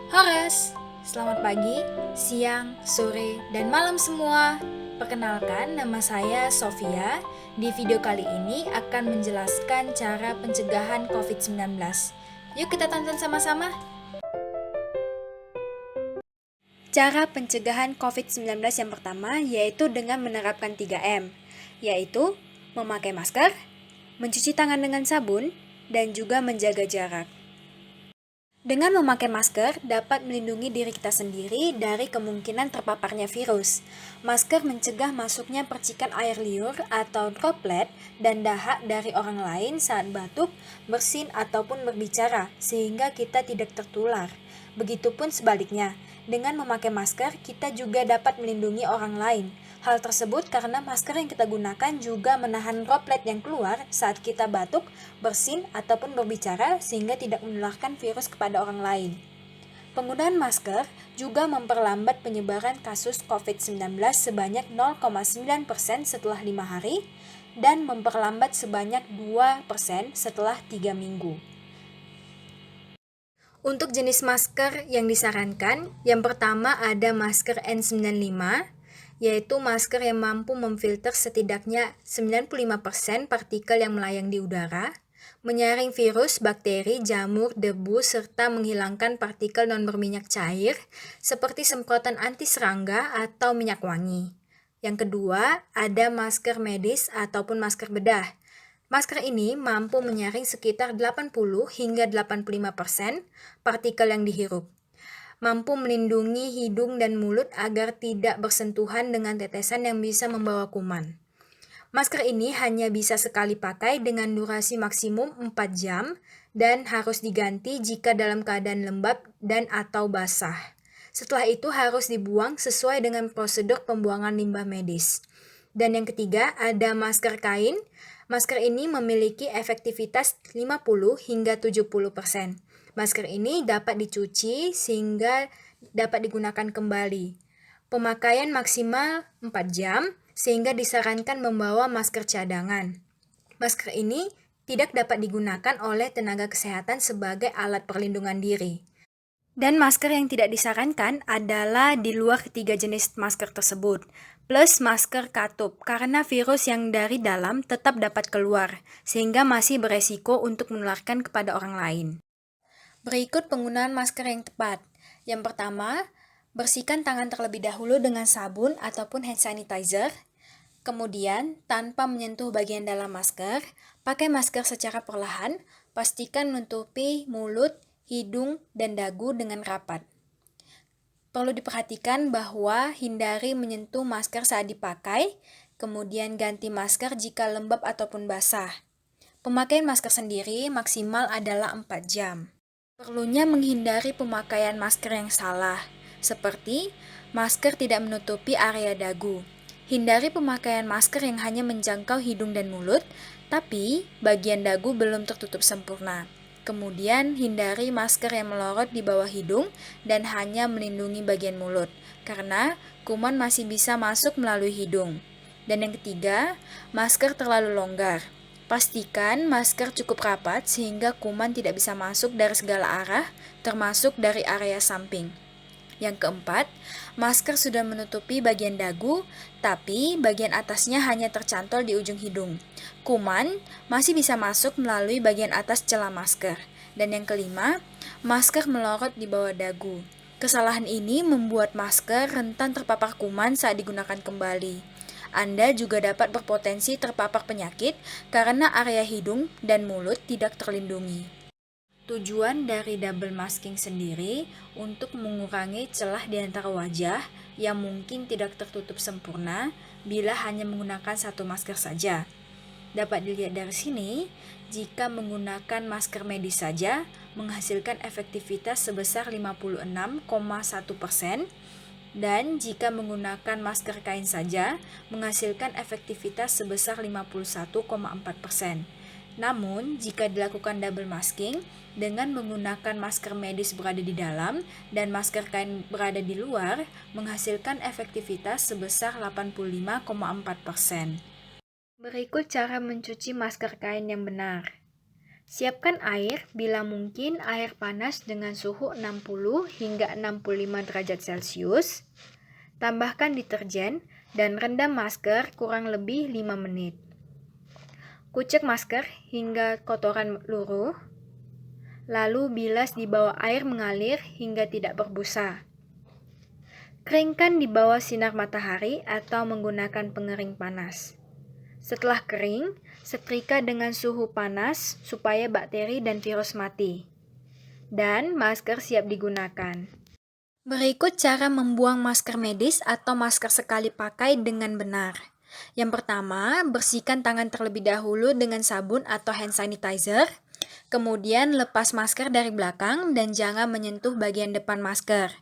Horas, selamat pagi, siang, sore, dan malam semua. Perkenalkan, nama saya Sofia. Di video kali ini akan menjelaskan cara pencegahan COVID-19. Yuk kita tonton sama-sama. Cara pencegahan COVID-19 yang pertama yaitu dengan menerapkan 3M, yaitu memakai masker, mencuci tangan dengan sabun, dan juga menjaga jarak. Dengan memakai masker dapat melindungi diri kita sendiri dari kemungkinan terpaparnya virus. Masker mencegah masuknya percikan air liur atau droplet dan dahak dari orang lain saat batuk, bersin, ataupun berbicara, sehingga kita tidak tertular. Begitupun sebaliknya, dengan memakai masker kita juga dapat melindungi orang lain. Hal tersebut karena masker yang kita gunakan juga menahan droplet yang keluar saat kita batuk, bersin, ataupun berbicara sehingga tidak menularkan virus kepada orang lain. Penggunaan masker juga memperlambat penyebaran kasus COVID-19 sebanyak 0,9% setelah 5 hari dan memperlambat sebanyak 2% setelah 3 minggu. Untuk jenis masker yang disarankan, yang pertama ada masker N95, yaitu masker yang mampu memfilter setidaknya 95% partikel yang melayang di udara, menyaring virus, bakteri, jamur, debu, serta menghilangkan partikel non-berminyak cair seperti semprotan anti serangga atau minyak wangi. Yang kedua, ada masker medis ataupun masker bedah. Masker ini mampu menyaring sekitar 80 hingga 85% partikel yang dihirup. Mampu melindungi hidung dan mulut agar tidak bersentuhan dengan tetesan yang bisa membawa kuman. Masker ini hanya bisa sekali pakai dengan durasi maksimum 4 jam dan harus diganti jika dalam keadaan lembab dan atau basah. Setelah itu harus dibuang sesuai dengan prosedur pembuangan limbah medis. Dan yang ketiga ada masker kain. Masker ini memiliki efektivitas 50 hingga 70%. Masker ini dapat dicuci sehingga dapat digunakan kembali. Pemakaian maksimal 4 jam sehingga disarankan membawa masker cadangan. Masker ini tidak dapat digunakan oleh tenaga kesehatan sebagai alat perlindungan diri. Dan masker yang tidak disarankan adalah di luar ketiga jenis masker tersebut, plus masker katup, karena virus yang dari dalam tetap dapat keluar, sehingga masih beresiko untuk menularkan kepada orang lain. Berikut penggunaan masker yang tepat. Yang pertama, bersihkan tangan terlebih dahulu dengan sabun ataupun hand sanitizer. Kemudian, tanpa menyentuh bagian dalam masker, pakai masker secara perlahan, pastikan menutupi mulut, hidung, dan dagu dengan rapat. Perlu diperhatikan bahwa hindari menyentuh masker saat dipakai, kemudian ganti masker jika lembab ataupun basah. Pemakaian masker sendiri maksimal adalah 4 jam. Perlunya menghindari pemakaian masker yang salah, seperti masker tidak menutupi area dagu. Hindari pemakaian masker yang hanya menjangkau hidung dan mulut, tapi bagian dagu belum tertutup sempurna. Kemudian hindari masker yang melorot di bawah hidung dan hanya melindungi bagian mulut, karena kuman masih bisa masuk melalui hidung. Dan yang ketiga, masker terlalu longgar. Pastikan masker cukup rapat sehingga kuman tidak bisa masuk dari segala arah, termasuk dari area samping. Yang keempat, masker sudah menutupi bagian dagu, tapi bagian atasnya hanya tercantol di ujung hidung. Kuman masih bisa masuk melalui bagian atas celah masker. Dan yang kelima, masker melorot di bawah dagu. Kesalahan ini membuat masker rentan terpapar kuman saat digunakan kembali. Anda juga dapat berpotensi terpapar penyakit karena area hidung dan mulut tidak terlindungi. Tujuan dari double masking sendiri untuk mengurangi celah di antara wajah yang mungkin tidak tertutup sempurna bila hanya menggunakan satu masker saja. Dapat dilihat dari sini, jika menggunakan masker medis saja menghasilkan efektivitas sebesar 56,1%, dan jika menggunakan masker kain saja menghasilkan efektivitas sebesar 51,4%. Namun, jika dilakukan double masking dengan menggunakan masker medis berada di dalam dan masker kain berada di luar, menghasilkan efektivitas sebesar 85,4%. Berikut cara mencuci masker kain yang benar. Siapkan air, bila mungkin air panas dengan suhu 60 hingga 65 derajat Celcius. Tambahkan deterjen dan rendam masker kurang lebih 5 menit. Kucek masker hingga kotoran luruh, lalu bilas di bawah air mengalir hingga tidak berbusa. Keringkan di bawah sinar matahari atau menggunakan pengering panas. Setelah kering, setrika dengan suhu panas supaya bakteri dan virus mati. Dan masker siap digunakan. Berikut cara membuang masker medis atau masker sekali pakai dengan benar. Yang pertama, bersihkan tangan terlebih dahulu dengan sabun atau hand sanitizer. Kemudian lepas masker dari belakang dan jangan menyentuh bagian depan masker.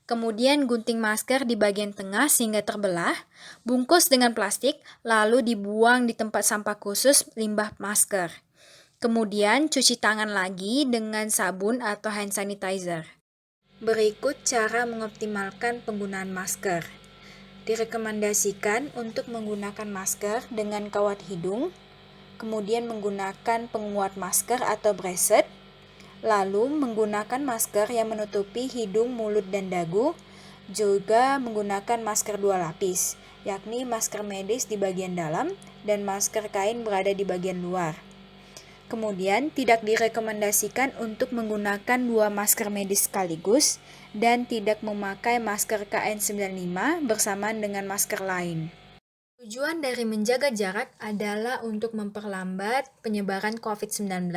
Kemudian gunting masker di bagian tengah sehingga terbelah, bungkus dengan plastik, lalu dibuang di tempat sampah khusus limbah masker. Kemudian cuci tangan lagi dengan sabun atau hand sanitizer. Berikut cara mengoptimalkan penggunaan masker. Direkomendasikan untuk menggunakan masker dengan kawat hidung, kemudian menggunakan penguat masker atau bracket, lalu menggunakan masker yang menutupi hidung, mulut, dan dagu, juga menggunakan masker 2 lapis, yakni masker medis di bagian dalam dan masker kain berada di bagian luar. Kemudian, tidak direkomendasikan untuk menggunakan 2 masker medis sekaligus dan tidak memakai masker KN95 bersamaan dengan masker lain. Tujuan dari menjaga jarak adalah untuk memperlambat penyebaran COVID-19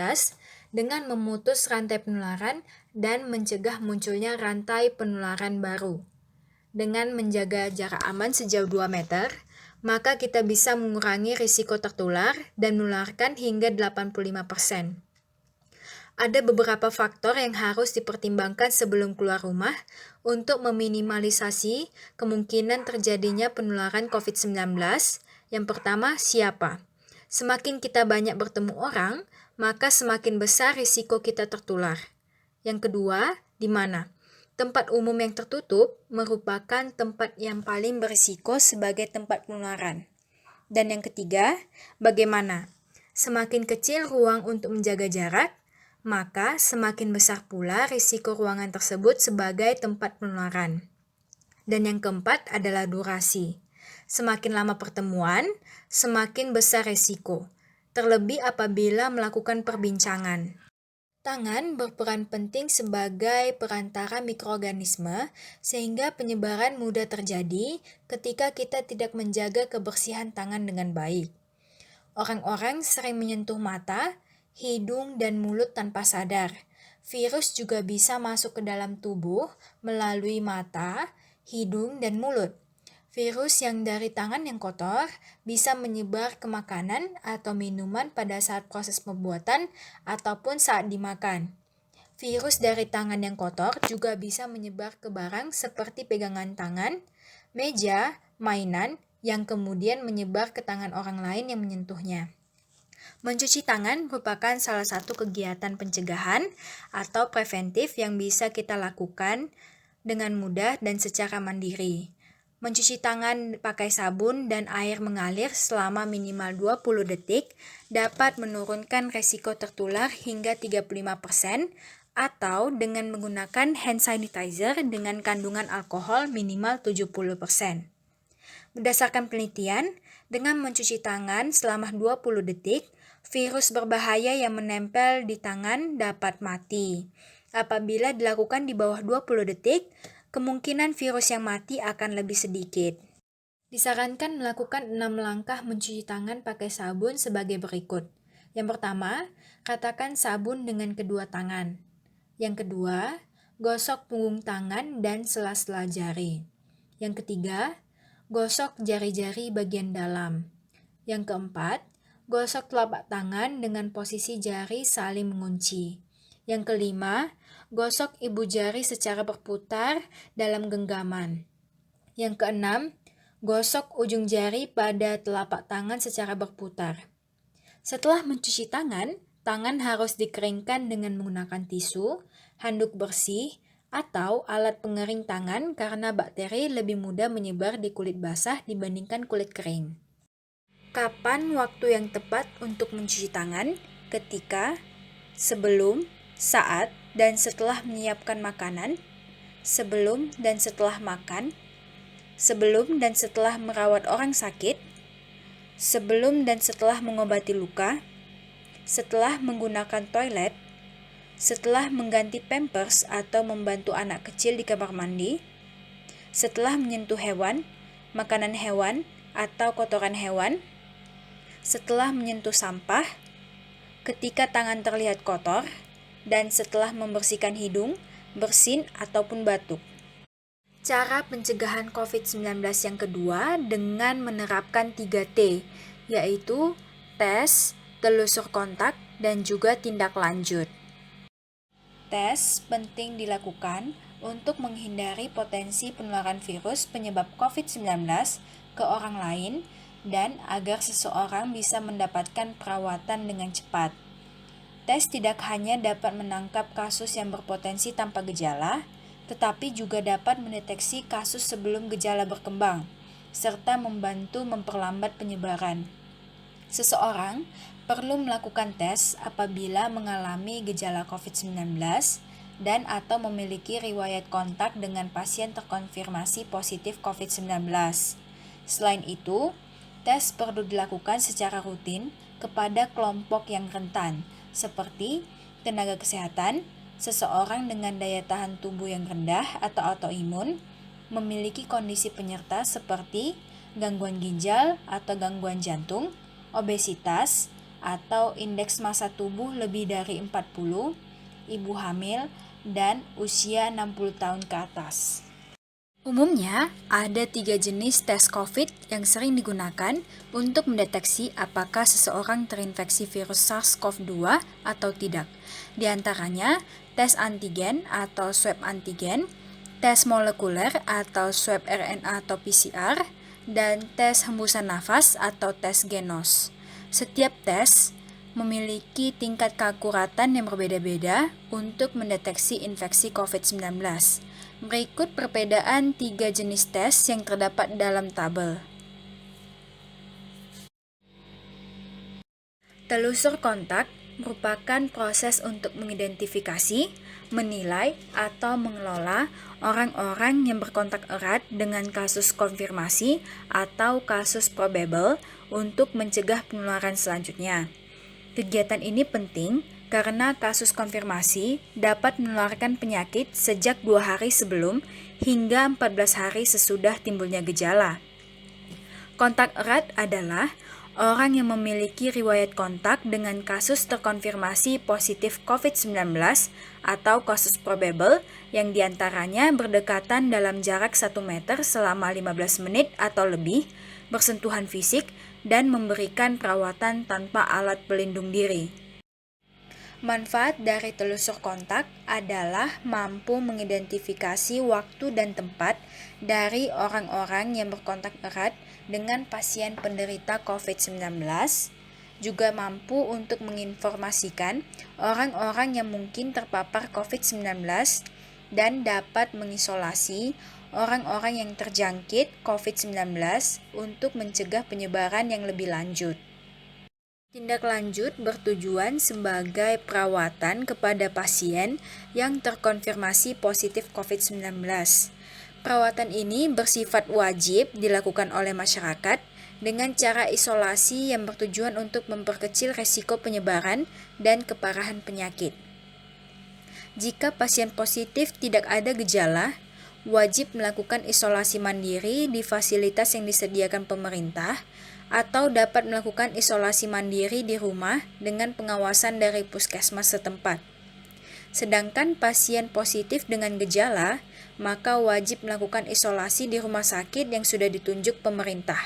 dengan memutus rantai penularan dan mencegah munculnya rantai penularan baru. Dengan menjaga jarak aman sejauh 2 meter, maka kita bisa mengurangi risiko tertular dan menularkan hingga 85%. Ada beberapa faktor yang harus dipertimbangkan sebelum keluar rumah untuk meminimalisasi kemungkinan terjadinya penularan COVID-19. Yang pertama, siapa? Semakin kita banyak bertemu orang, maka semakin besar risiko kita tertular. Yang kedua, di mana? Tempat umum yang tertutup merupakan tempat yang paling berisiko sebagai tempat penularan. Dan yang ketiga, bagaimana? Semakin kecil ruang untuk menjaga jarak, maka semakin besar pula risiko ruangan tersebut sebagai tempat penularan. Dan yang keempat adalah durasi. Semakin lama pertemuan, semakin besar risiko, terlebih apabila melakukan perbincangan. Tangan berperan penting sebagai perantara mikroorganisme sehingga penyebaran mudah terjadi ketika kita tidak menjaga kebersihan tangan dengan baik. Orang-orang sering menyentuh mata, hidung, dan mulut tanpa sadar. Virus juga bisa masuk ke dalam tubuh melalui mata, hidung, dan mulut. Virus yang dari tangan yang kotor bisa menyebar ke makanan atau minuman pada saat proses pembuatan ataupun saat dimakan. Virus dari tangan yang kotor juga bisa menyebar ke barang seperti pegangan tangan, meja, mainan, yang kemudian menyebar ke tangan orang lain yang menyentuhnya. Mencuci tangan merupakan salah satu kegiatan pencegahan atau preventif yang bisa kita lakukan dengan mudah dan secara mandiri. Mencuci tangan pakai sabun dan air mengalir selama minimal 20 detik dapat menurunkan resiko tertular hingga 35% atau dengan menggunakan hand sanitizer dengan kandungan alkohol minimal 70%. Berdasarkan penelitian, dengan mencuci tangan selama 20 detik, virus berbahaya yang menempel di tangan dapat mati. Apabila dilakukan di bawah 20 detik, kemungkinan virus yang mati akan lebih sedikit. Disarankan melakukan 6 langkah mencuci tangan pakai sabun sebagai berikut. Yang pertama, ratakan sabun dengan kedua tangan. Yang kedua, gosok punggung tangan dan sela-sela jari. Yang ketiga, gosok jari-jari bagian dalam. Yang keempat, gosok telapak tangan dengan posisi jari saling mengunci. Yang kelima, gosok ibu jari secara berputar dalam genggaman. Yang keenam, gosok ujung jari pada telapak tangan secara berputar. Setelah mencuci tangan, tangan harus dikeringkan dengan menggunakan tisu, handuk bersih, atau alat pengering tangan karena bakteri lebih mudah menyebar di kulit basah dibandingkan kulit kering. Kapan waktu yang tepat untuk mencuci tangan? Ketika sebelum, saat, dan setelah menyiapkan makanan, sebelum dan setelah makan, sebelum dan setelah merawat orang sakit, sebelum dan setelah mengobati luka, setelah menggunakan toilet, setelah mengganti pampers atau membantu anak kecil di kamar mandi, setelah menyentuh hewan, makanan hewan, atau kotoran hewan, setelah menyentuh sampah, ketika tangan terlihat kotor, dan setelah membersihkan hidung, bersin, ataupun batuk. Cara pencegahan COVID-19 yang kedua dengan menerapkan 3T, yaitu tes, telusur kontak, dan juga tindak lanjut. Tes penting dilakukan untuk menghindari potensi penularan virus penyebab COVID-19 ke orang lain dan agar seseorang bisa mendapatkan perawatan dengan cepat. Tes tidak hanya dapat menangkap kasus yang berpotensi tanpa gejala, tetapi juga dapat mendeteksi kasus sebelum gejala berkembang, serta membantu memperlambat penyebaran. Seseorang perlu melakukan tes apabila mengalami gejala COVID-19 dan atau memiliki riwayat kontak dengan pasien terkonfirmasi positif COVID-19. Selain itu, tes perlu dilakukan secara rutin kepada kelompok yang rentan, seperti tenaga kesehatan, seseorang dengan daya tahan tubuh yang rendah atau autoimun, memiliki kondisi penyerta seperti gangguan ginjal atau gangguan jantung, obesitas, atau indeks massa tubuh lebih dari 40, ibu hamil, dan usia 60 tahun ke atas. Umumnya, ada 3 jenis tes COVID yang sering digunakan untuk mendeteksi apakah seseorang terinfeksi virus SARS-CoV-2 atau tidak. Di antaranya, tes antigen atau swab antigen, tes molekuler atau swab RNA atau PCR, dan tes hembusan nafas atau tes genos. Setiap tes memiliki tingkat keakuratan yang berbeda-beda untuk mendeteksi infeksi COVID-19. Berikut perbedaan 3 jenis tes yang terdapat dalam tabel. Telusur kontak merupakan proses untuk mengidentifikasi, menilai, atau mengelola orang-orang yang berkontak erat dengan kasus konfirmasi atau kasus probable untuk mencegah penularan selanjutnya. Kegiatan ini penting karena kasus konfirmasi dapat menularkan penyakit sejak 2 hari sebelum hingga 14 hari sesudah timbulnya gejala. Kontak erat adalah orang yang memiliki riwayat kontak dengan kasus terkonfirmasi positif COVID-19 atau kasus probable yang diantaranya berdekatan dalam jarak 1 meter selama 15 menit atau lebih, bersentuhan fisik, dan memberikan perawatan tanpa alat pelindung diri. Manfaat dari telusur kontak adalah mampu mengidentifikasi waktu dan tempat dari orang-orang yang berkontak erat dengan pasien penderita COVID-19, juga mampu untuk menginformasikan orang-orang yang mungkin terpapar COVID-19 dan dapat mengisolasi orang-orang yang terjangkit COVID-19 untuk mencegah penyebaran yang lebih lanjut. Tindak lanjut bertujuan sebagai perawatan kepada pasien yang terkonfirmasi positif COVID-19. Perawatan ini bersifat wajib dilakukan oleh masyarakat dengan cara isolasi yang bertujuan untuk memperkecil resiko penyebaran dan keparahan penyakit. Jika pasien positif tidak ada gejala, wajib melakukan isolasi mandiri di fasilitas yang disediakan pemerintah atau dapat melakukan isolasi mandiri di rumah dengan pengawasan dari puskesmas setempat. Sedangkan pasien positif dengan gejala, maka wajib melakukan isolasi di rumah sakit yang sudah ditunjuk pemerintah.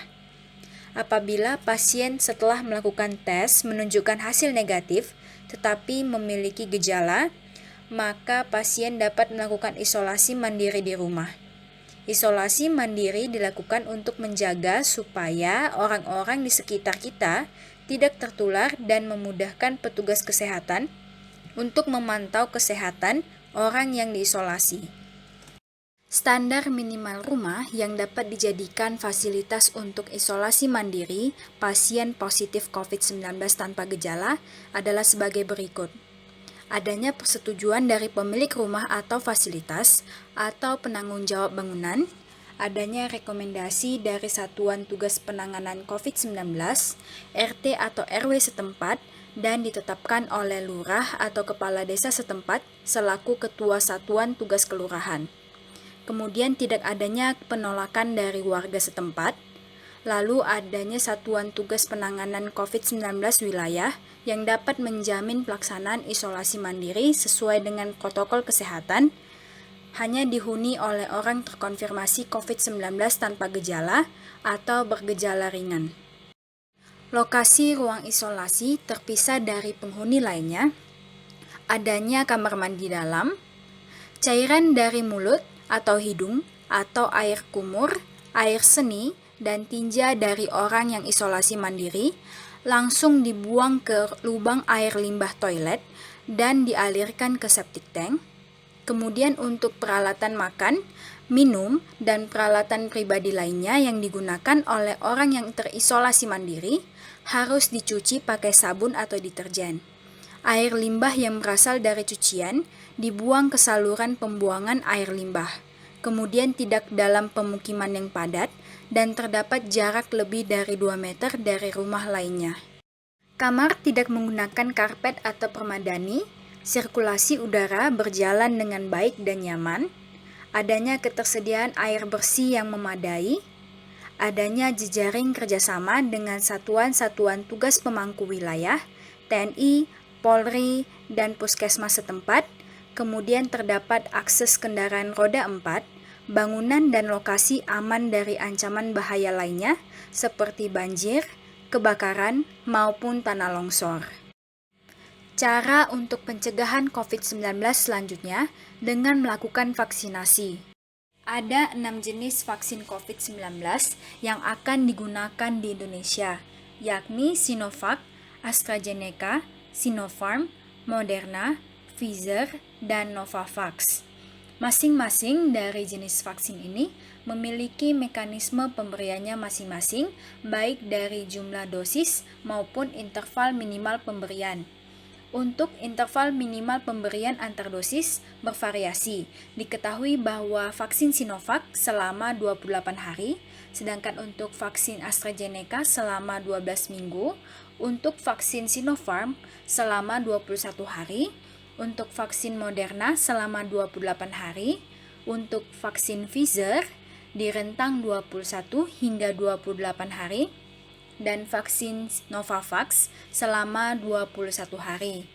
Apabila pasien setelah melakukan tes menunjukkan hasil negatif tetapi memiliki gejala, maka pasien dapat melakukan isolasi mandiri di rumah. Isolasi mandiri dilakukan untuk menjaga supaya orang-orang di sekitar kita tidak tertular dan memudahkan petugas kesehatan untuk memantau kesehatan orang yang diisolasi. Standar minimal rumah yang dapat dijadikan fasilitas untuk isolasi mandiri pasien positif COVID-19 tanpa gejala adalah sebagai berikut. adanya persetujuan dari pemilik rumah atau fasilitas atau penanggung jawab bangunan, adanya rekomendasi dari Satuan Tugas Penanganan COVID-19, RT atau RW setempat, dan ditetapkan oleh lurah atau kepala desa setempat selaku ketua Satuan Tugas Kelurahan. Kemudian tidak adanya penolakan dari warga setempat, lalu adanya Satuan Tugas Penanganan COVID-19 wilayah yang dapat menjamin pelaksanaan isolasi mandiri sesuai dengan protokol kesehatan, hanya dihuni oleh orang terkonfirmasi COVID-19 tanpa gejala atau bergejala ringan. Lokasi ruang isolasi terpisah dari penghuni lainnya, adanya kamar mandi dalam, cairan dari mulut atau hidung atau air kumur, air seni, dan tinja dari orang yang isolasi mandiri langsung dibuang ke lubang air limbah toilet dan dialirkan ke septic tank. Kemudian untuk peralatan makan, minum, dan peralatan pribadi lainnya yang digunakan oleh orang yang terisolasi mandiri harus dicuci pakai sabun atau deterjen. Air limbah yang berasal dari cucian dibuang ke saluran pembuangan air limbah. Kemudian tidak dalam pemukiman yang padat dan terdapat jarak lebih dari 2 meter dari rumah lainnya. Kamar tidak menggunakan karpet atau permadani, sirkulasi udara berjalan dengan baik dan nyaman, adanya ketersediaan air bersih yang memadai, adanya jejaring kerjasama dengan satuan-satuan tugas pemangku wilayah, TNI, Polri, dan puskesmas setempat, kemudian terdapat akses kendaraan roda 4, bangunan dan lokasi aman dari ancaman bahaya lainnya seperti banjir, kebakaran, maupun tanah longsor. Cara untuk pencegahan COVID-19 selanjutnya dengan melakukan vaksinasi. Ada 6 jenis vaksin COVID-19 yang akan digunakan di Indonesia, yakni Sinovac, AstraZeneca, Sinopharm, Moderna, Pfizer, dan Novavax. Masing-masing dari jenis vaksin ini memiliki mekanisme pemberiannya masing-masing, baik dari jumlah dosis maupun interval minimal pemberian. Untuk interval minimal pemberian antar dosis bervariasi. Diketahui bahwa vaksin Sinovac selama 28 hari, sedangkan untuk vaksin AstraZeneca selama 12 minggu, untuk vaksin Sinopharm selama 21 hari, untuk vaksin Moderna selama 28 hari, untuk vaksin Pfizer di rentang 21 hingga 28 hari, dan vaksin Novavax selama 21 hari.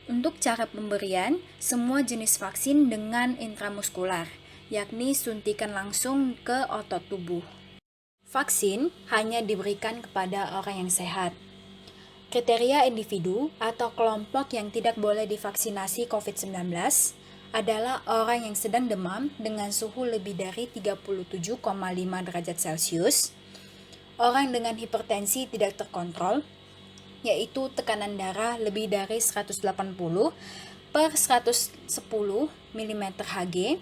Untuk cara pemberian, semua jenis vaksin dengan intramuskular, yakni suntikan langsung ke otot tubuh. Vaksin hanya diberikan kepada orang yang sehat. Kriteria individu atau kelompok yang tidak boleh divaksinasi COVID-19 adalah orang yang sedang demam dengan suhu lebih dari 37,5 derajat Celcius, orang dengan hipertensi tidak terkontrol, yaitu tekanan darah lebih dari 180 per 110 mm Hg.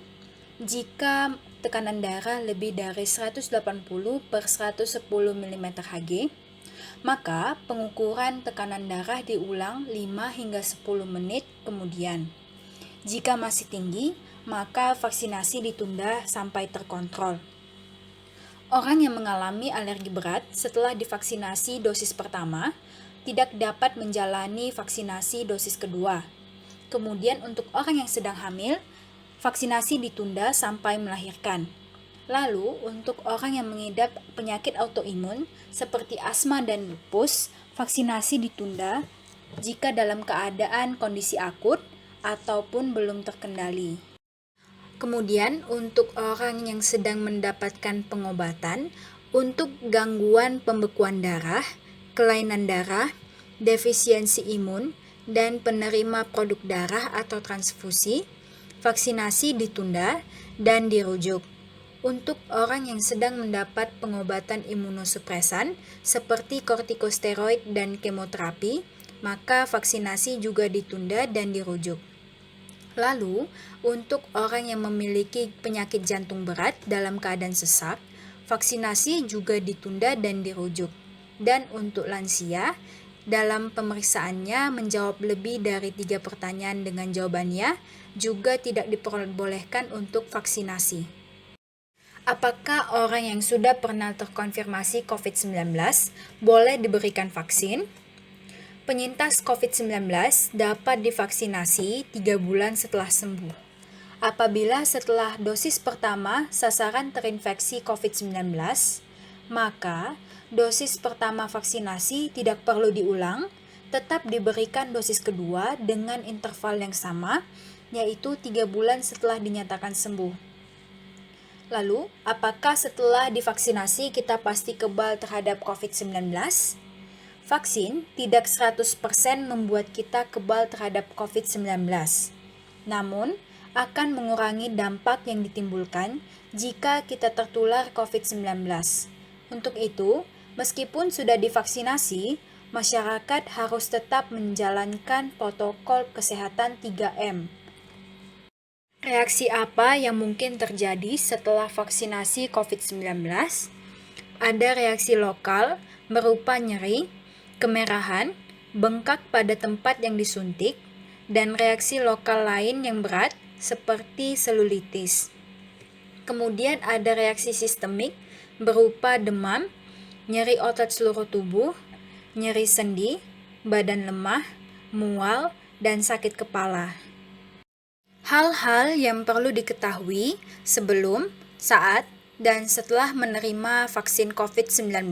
Jika tekanan darah lebih dari 180 per 110 mm Hg, maka pengukuran tekanan darah diulang 5 hingga 10 menit kemudian. Jika masih tinggi, maka vaksinasi ditunda sampai terkontrol. Orang yang mengalami alergi berat setelah divaksinasi dosis pertama tidak dapat menjalani vaksinasi dosis kedua. Kemudian untuk orang yang sedang hamil, vaksinasi ditunda sampai melahirkan. Lalu untuk orang yang mengidap penyakit autoimun seperti asma dan lupus, vaksinasi ditunda jika dalam keadaan kondisi akut ataupun belum terkendali. Kemudian untuk orang yang sedang mendapatkan pengobatan untuk gangguan pembekuan darah, kelainan darah, defisiensi imun, dan penerima produk darah atau transfusi, vaksinasi ditunda dan dirujuk. Untuk orang yang sedang mendapat pengobatan imunosupresan seperti kortikosteroid dan kemoterapi, maka vaksinasi juga ditunda dan dirujuk. Lalu, untuk orang yang memiliki penyakit jantung berat dalam keadaan sesak, vaksinasi juga ditunda dan dirujuk. Dan untuk lansia dalam pemeriksaannya menjawab lebih dari 3 pertanyaan dengan jawabannya juga tidak diperbolehkan untuk vaksinasi. Apakah orang yang sudah pernah terkonfirmasi COVID-19 boleh diberikan vaksin? Penyintas COVID-19 dapat divaksinasi 3 bulan setelah sembuh. Apabila setelah dosis pertama sasaran terinfeksi COVID-19, maka dosis pertama vaksinasi tidak perlu diulang, tetap diberikan dosis kedua dengan interval yang sama, yaitu 3 bulan setelah dinyatakan sembuh. Lalu, apakah setelah divaksinasi kita pasti kebal terhadap COVID-19? Vaksin tidak 100% membuat kita kebal terhadap COVID-19. Namun, akan mengurangi dampak yang ditimbulkan jika kita tertular COVID-19. Untuk itu, meskipun sudah divaksinasi, masyarakat harus tetap menjalankan protokol kesehatan 3M. Reaksi apa yang mungkin terjadi setelah vaksinasi COVID-19? Ada reaksi lokal berupa nyeri, kemerahan, bengkak pada tempat yang disuntik, dan reaksi lokal lain yang berat seperti selulitis. Kemudian ada reaksi sistemik berupa demam, nyeri otot seluruh tubuh, nyeri sendi, badan lemah, mual, dan sakit kepala. Hal-hal yang perlu diketahui sebelum, saat, dan setelah menerima vaksin COVID-19.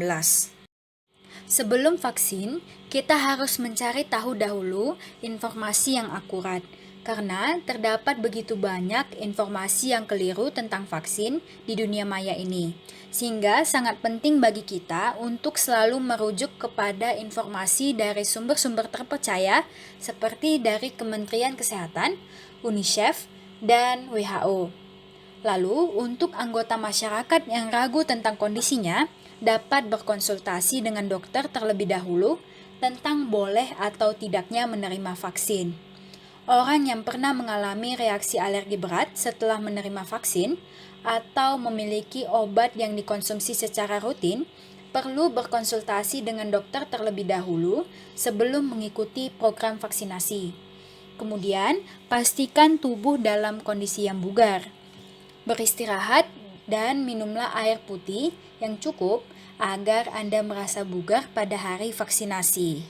Sebelum vaksin, kita harus mencari tahu dahulu informasi yang akurat, karena terdapat begitu banyak informasi yang keliru tentang vaksin di dunia maya ini, sehingga sangat penting bagi kita untuk selalu merujuk kepada informasi dari sumber-sumber terpercaya seperti dari Kementerian Kesehatan, UNICEF, dan WHO. Lalu, untuk anggota masyarakat yang ragu tentang kondisinya, dapat berkonsultasi dengan dokter terlebih dahulu tentang boleh atau tidaknya menerima vaksin. Orang yang pernah mengalami reaksi alergi berat setelah menerima vaksin atau memiliki obat yang dikonsumsi secara rutin perlu berkonsultasi dengan dokter terlebih dahulu sebelum mengikuti program vaksinasi. Kemudian, pastikan tubuh dalam kondisi yang bugar. Beristirahat dan minumlah air putih yang cukup agar Anda merasa bugar pada hari vaksinasi.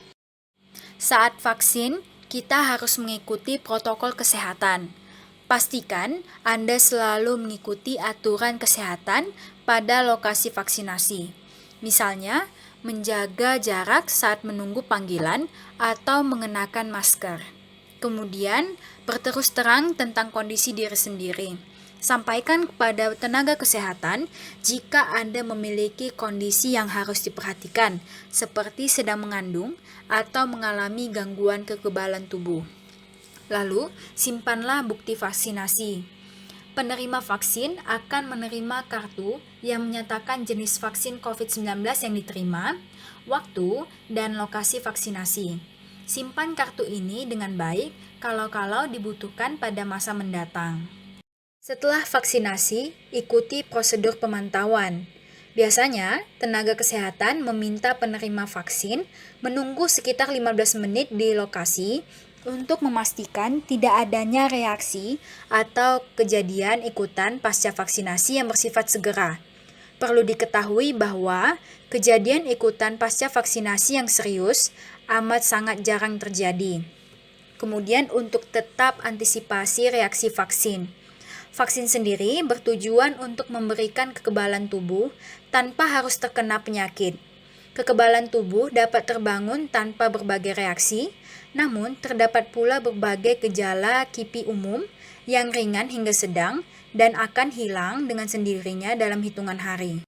Saat vaksin, kita harus mengikuti protokol kesehatan. Pastikan Anda selalu mengikuti aturan kesehatan pada lokasi vaksinasi. Misalnya, menjaga jarak saat menunggu panggilan atau mengenakan masker. Kemudian, berterus terang tentang kondisi diri sendiri. Sampaikan kepada tenaga kesehatan jika Anda memiliki kondisi yang harus diperhatikan, seperti sedang mengandung atau mengalami gangguan kekebalan tubuh. Lalu, simpanlah bukti vaksinasi. Penerima vaksin akan menerima kartu yang menyatakan jenis vaksin COVID-19 yang diterima, waktu, dan lokasi vaksinasi. Simpan kartu ini dengan baik kalau-kalau dibutuhkan pada masa mendatang. Setelah vaksinasi, ikuti prosedur pemantauan. Biasanya, tenaga kesehatan meminta penerima vaksin menunggu sekitar 15 menit di lokasi untuk memastikan tidak adanya reaksi atau kejadian ikutan pasca vaksinasi yang bersifat segera. Perlu diketahui bahwa kejadian ikutan pasca vaksinasi yang serius amat sangat jarang terjadi. Kemudian untuk tetap antisipasi reaksi vaksin. Vaksin sendiri bertujuan untuk memberikan kekebalan tubuh tanpa harus terkena penyakit. Kekebalan tubuh dapat terbangun tanpa berbagai reaksi, namun terdapat pula berbagai gejala KIPI umum yang ringan hingga sedang dan akan hilang dengan sendirinya dalam hitungan hari.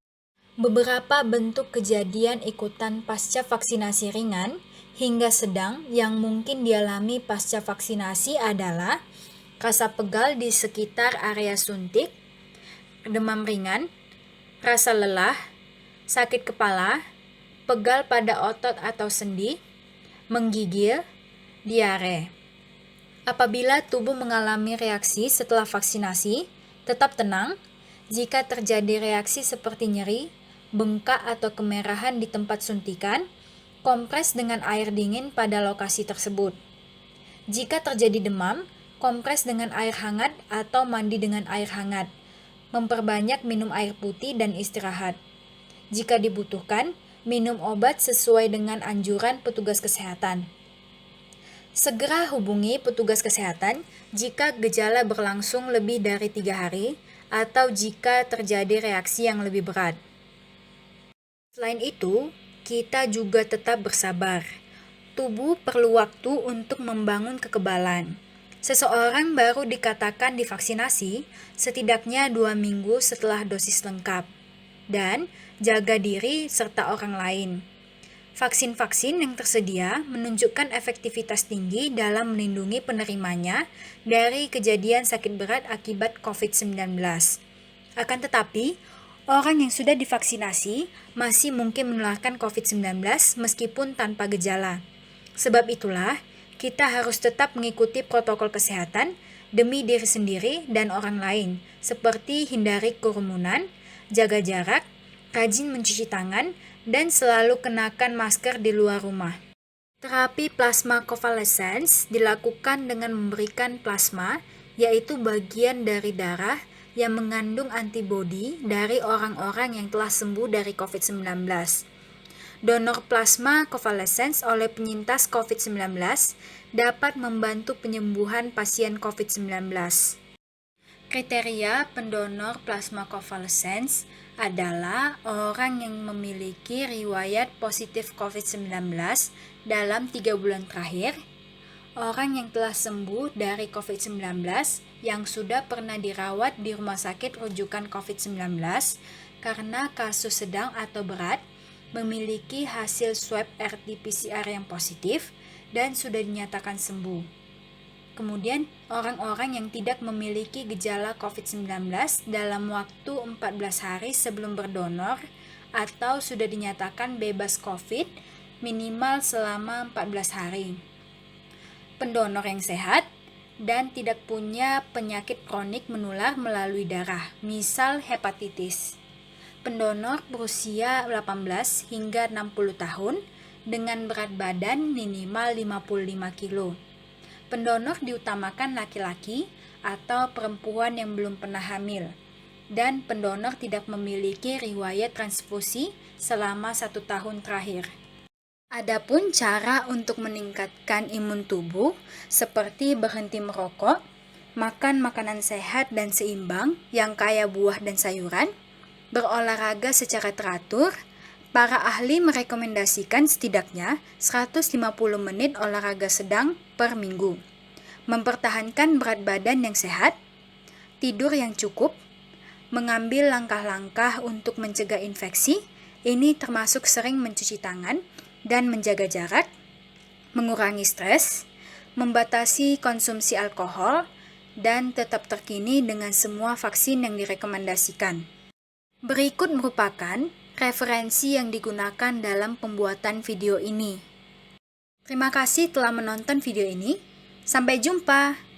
Beberapa bentuk kejadian ikutan pasca vaksinasi ringan hingga sedang yang mungkin dialami pasca vaksinasi adalah rasa pegal di sekitar area suntik, demam ringan, rasa lelah, sakit kepala, pegal pada otot atau sendi, menggigil, diare. Apabila tubuh mengalami reaksi setelah vaksinasi, tetap tenang. Jika terjadi reaksi seperti nyeri, bengkak atau kemerahan di tempat suntikan, kompres dengan air dingin pada lokasi tersebut. Jika terjadi demam, kompres dengan air hangat atau mandi dengan air hangat. Memperbanyak minum air putih dan istirahat. Jika dibutuhkan, minum obat sesuai dengan anjuran petugas kesehatan. Segera hubungi petugas kesehatan jika gejala berlangsung lebih dari 3 hari atau jika terjadi reaksi yang lebih berat. Selain itu, kita juga tetap bersabar. Tubuh perlu waktu untuk membangun kekebalan. Seseorang baru dikatakan divaksinasi setidaknya 2 minggu setelah dosis lengkap. Dan jaga diri serta orang lain. Vaksin-vaksin yang tersedia menunjukkan efektivitas tinggi dalam melindungi penerimanya dari kejadian sakit berat akibat COVID-19. Akan tetapi, orang yang sudah divaksinasi masih mungkin menularkan COVID-19 meskipun tanpa gejala. Sebab itulah, kita harus tetap mengikuti protokol kesehatan demi diri sendiri dan orang lain, seperti hindari kerumunan, jaga jarak, rajin mencuci tangan, dan selalu kenakan masker di luar rumah. Terapi plasma convalescence dilakukan dengan memberikan plasma, yaitu bagian dari darah yang mengandung antibodi dari orang-orang yang telah sembuh dari COVID-19. Donor plasma convalescence oleh penyintas COVID-19 dapat membantu penyembuhan pasien COVID-19. Kriteria pendonor plasma convalescence adalah orang yang memiliki riwayat positif COVID-19 dalam 3 bulan terakhir, orang yang telah sembuh dari COVID-19 yang sudah pernah dirawat di rumah sakit rujukan COVID-19 karena kasus sedang atau berat, memiliki hasil swab RT-PCR yang positif, dan sudah dinyatakan sembuh. Kemudian, orang-orang yang tidak memiliki gejala COVID-19 dalam waktu 14 hari sebelum berdonor atau sudah dinyatakan bebas COVID minimal selama 14 hari. Pendonor yang sehat dan tidak punya penyakit kronik menular melalui darah, misal hepatitis. Pendonor berusia 18 hingga 60 tahun dengan berat badan minimal 55 kg. Pendonor diutamakan laki-laki atau perempuan yang belum pernah hamil, dan pendonor tidak memiliki riwayat transfusi selama 1 tahun terakhir. Adapun cara untuk meningkatkan imun tubuh seperti berhenti merokok, makan makanan sehat dan seimbang yang kaya buah dan sayuran, berolahraga secara teratur. Para ahli merekomendasikan setidaknya 150 menit olahraga sedang per minggu. Mempertahankan berat badan yang sehat, tidur yang cukup, mengambil langkah-langkah untuk mencegah infeksi, ini termasuk sering mencuci tangan dan menjaga jarak, mengurangi stres, membatasi konsumsi alkohol, dan tetap terkini dengan semua vaksin yang direkomendasikan. Berikut merupakan referensi yang digunakan dalam pembuatan video ini. Terima kasih telah menonton video ini. Sampai jumpa!